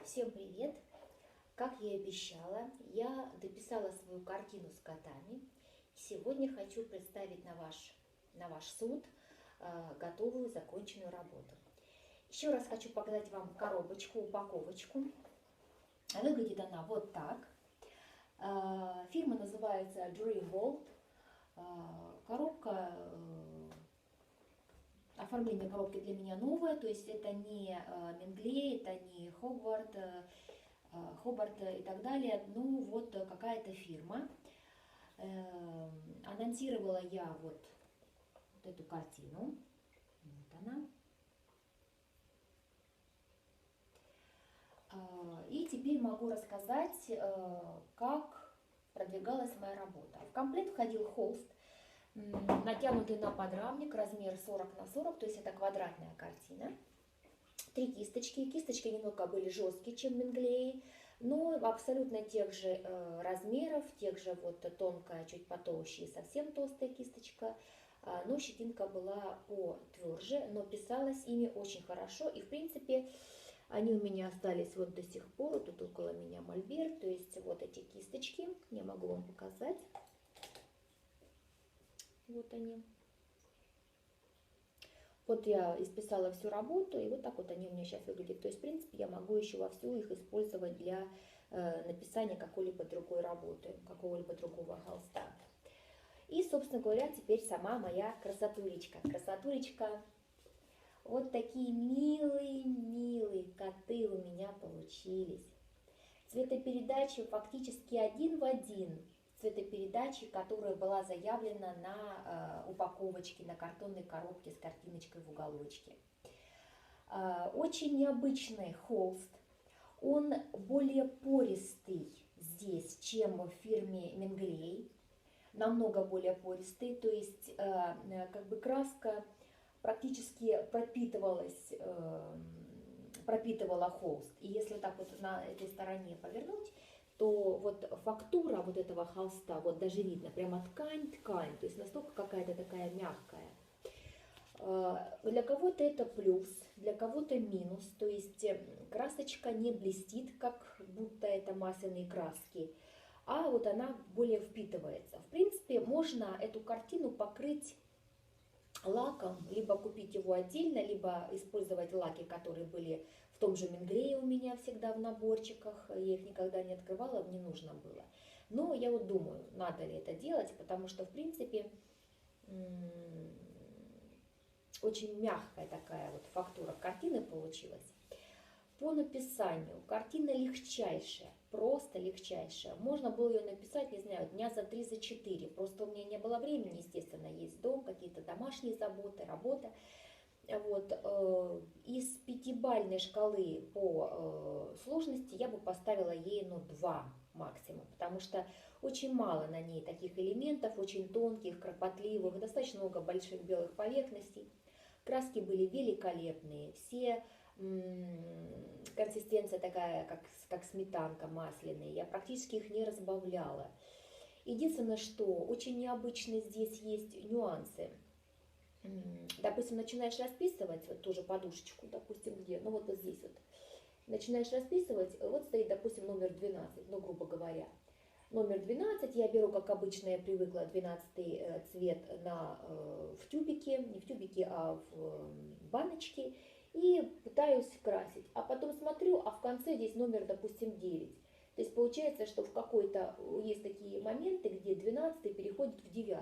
Всем привет! Как я и обещала, я дописала свою картину с котами. Сегодня хочу представить на ваш суд готовую законченную работу. Еще раз хочу показать вам коробочку, упаковочку. Выглядит она вот так. Фирма называется Dreamworld. Коробка, оформление коробки для меня новое, то есть это не Менглей, это не Хобарт и так далее. Ну вот какая-то фирма. Анонсировала я вот эту картину. Вот она. И теперь могу рассказать, как продвигалась моя работа. В комплект входил холст, натянутый на подрамник, размер 40 на 40, то есть это квадратная картина. 3 кисточки. Кисточки немного были жесткие, чем Менглей, но абсолютно тех же размеров, тех же вот тонкая, чуть потолще и совсем толстая кисточка. Но щетинка была потверже, но писалась ими очень хорошо. И в принципе они у меня остались вот до сих пор. Тут около меня мольберт, то есть вот эти кисточки. Я могу вам показать. Вот они. Вот я исписала всю работу, и вот так вот они у меня сейчас выглядят. То есть, в принципе, я могу еще вовсю их использовать для написания какой-либо другой работы, какого-либо другого холста. И, собственно говоря, теперь сама моя красотулечка. Красотулечка. Вот такие милые коты у меня получились. Цветопередача фактически один в один цветопередачи, которая была заявлена на упаковочке, на картонной коробке с картиночкой в уголочке. Очень необычный холст. Он более пористый здесь, чем в фирме Менглей. Намного более пористый, то есть как бы краска практически пропитывала холст. И если так вот на этой стороне повернуть, то вот фактура вот этого холста, вот даже видно, прямо ткань, то есть настолько какая-то такая мягкая. Для кого-то это плюс, для кого-то минус, то есть красочка не блестит, как будто это масляные краски, а вот она более впитывается. В принципе, можно эту картину покрыть лаком, либо купить его отдельно, либо использовать лаки, которые были в том же Менглее у меня всегда в наборчиках. Я их никогда не открывала, мне нужно было. Но я вот думаю, надо ли это делать, потому что, в принципе, очень мягкая такая вот фактура картины получилась. По написанию картина легчайшая, просто легчайшая. Можно было ее написать, не знаю, дня за 3-4. Просто у меня не было времени, естественно, есть дом, какие-то домашние заботы, работа. Вот. Из 5-бальной шкалы по сложности я бы поставила ей 2 максимум, потому что очень мало на ней таких элементов, очень тонких, кропотливых, достаточно много больших белых поверхностей. Краски были великолепные, все консистенция такая, как сметанка масляная, я практически их не разбавляла. Единственное, что очень необычные здесь есть нюансы. Допустим, начинаешь расписывать, вот тоже подушечку, допустим, где, ну вот здесь вот, начинаешь расписывать, вот стоит, допустим, номер 12, ну, грубо говоря. Номер 12 я беру, как обычно я привыкла, 12 цвет в тюбике, не в тюбике, а в баночке, и пытаюсь красить. А потом смотрю, а в конце здесь номер, допустим, 9. То есть получается, что в какой-то есть такие моменты, где 12 переходит в 9.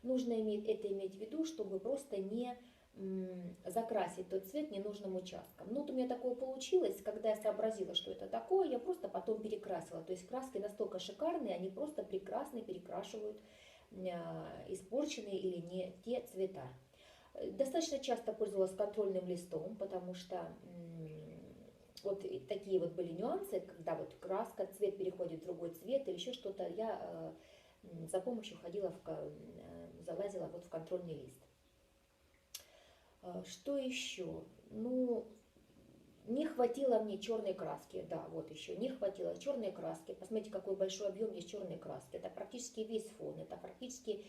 Нужно это иметь в виду, чтобы просто не закрасить тот цвет ненужным участком. Ну вот у меня такое получилось, когда я сообразила, что это такое, я просто потом перекрасила. То есть краски настолько шикарные, они просто прекрасно перекрашивают испорченные или не те цвета. Достаточно часто пользовалась контрольным листом, потому что вот такие вот были нюансы, когда вот краска, цвет переходит в другой цвет или еще что-то, я за помощью залазила вот в контрольный лист. Что еще? Ну, не хватило мне черной краски, да, вот еще, не хватило черной краски. Посмотрите, какой большой объем есть черной краски. Это практически весь фон, это практически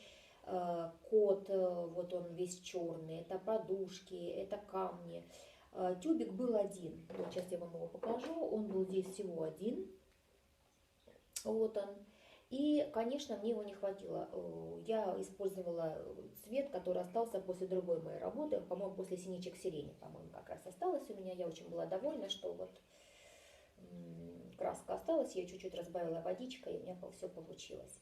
кот, вот он весь черный, это подушки, это камни. Тюбик был один. Вот сейчас я вам его покажу. Он был здесь всего один. Вот он. И, конечно, мне его не хватило. Я использовала цвет, который остался после другой моей работы. По-моему, после синичек сирени, по-моему, как раз осталось у меня. Я очень была довольна, что вот краска осталась. Я чуть-чуть разбавила водичкой, и у меня все получилось.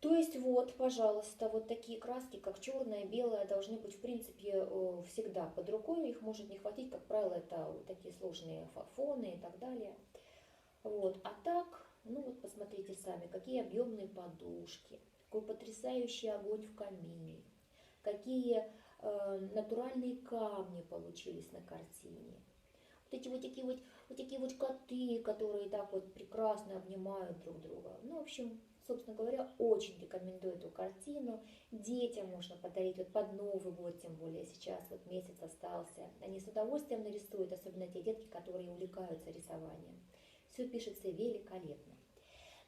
То есть вот, пожалуйста, вот такие краски, как черная, белая, должны быть, в принципе, всегда под рукой. Их может не хватить, как правило, это вот такие сложные фоны и так далее. Вот, а так, ну вот посмотрите сами, какие объемные подушки, какой потрясающий огонь в камине, какие натуральные камни получились на картине. Вот эти вот такие вот коты, которые так вот прекрасно обнимают друг друга. Ну, в общем, собственно говоря, очень рекомендую эту картину. Детям можно подарить вот под Новый год, тем более сейчас вот месяц остался. Они с удовольствием нарисуют, особенно те детки, которые увлекаются рисованием. Все пишется великолепно.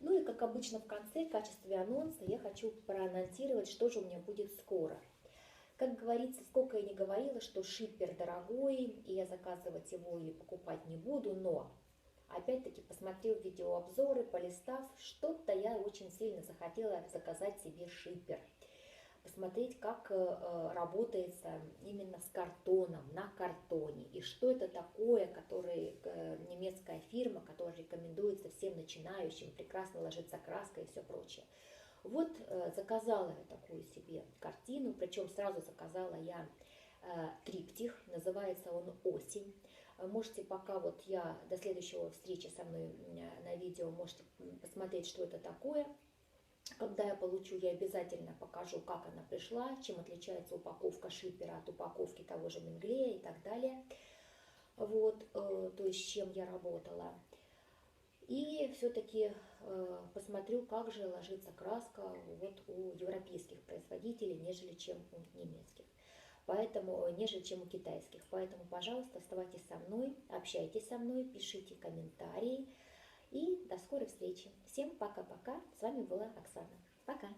Ну и как обычно в конце, в качестве анонса, я хочу проанонсировать, что же у меня будет скоро. Как говорится, сколько я не говорила, что шиппер дорогой, и я заказывать его или покупать не буду, но опять-таки, посмотрев видеообзоры, полистав, что-то я очень сильно захотела заказать себе шиппер. Посмотреть, как работается именно с картоном, на картоне. И что это такое, который, немецкая фирма, которая рекомендуется всем начинающим, прекрасно ложится краска и все прочее. Вот заказала я такую себе картину, причем сразу заказала я триптих, называется он «Осень». Можете пока вот я до следующего встречи со мной на видео, можете посмотреть, что это такое. Когда я получу, я обязательно покажу, как она пришла, чем отличается упаковка шиппера от упаковки того же Менглея и так далее. Вот, то есть с чем я работала. И все-таки посмотрю, как же ложится краска вот у европейских производителей, нежели чем у немецких. Поэтому, нежели чем у китайских. Поэтому, пожалуйста, оставайтесь со мной, общайтесь со мной, пишите комментарии. И до скорой встречи. Всем пока-пока. С вами была Оксана. Пока.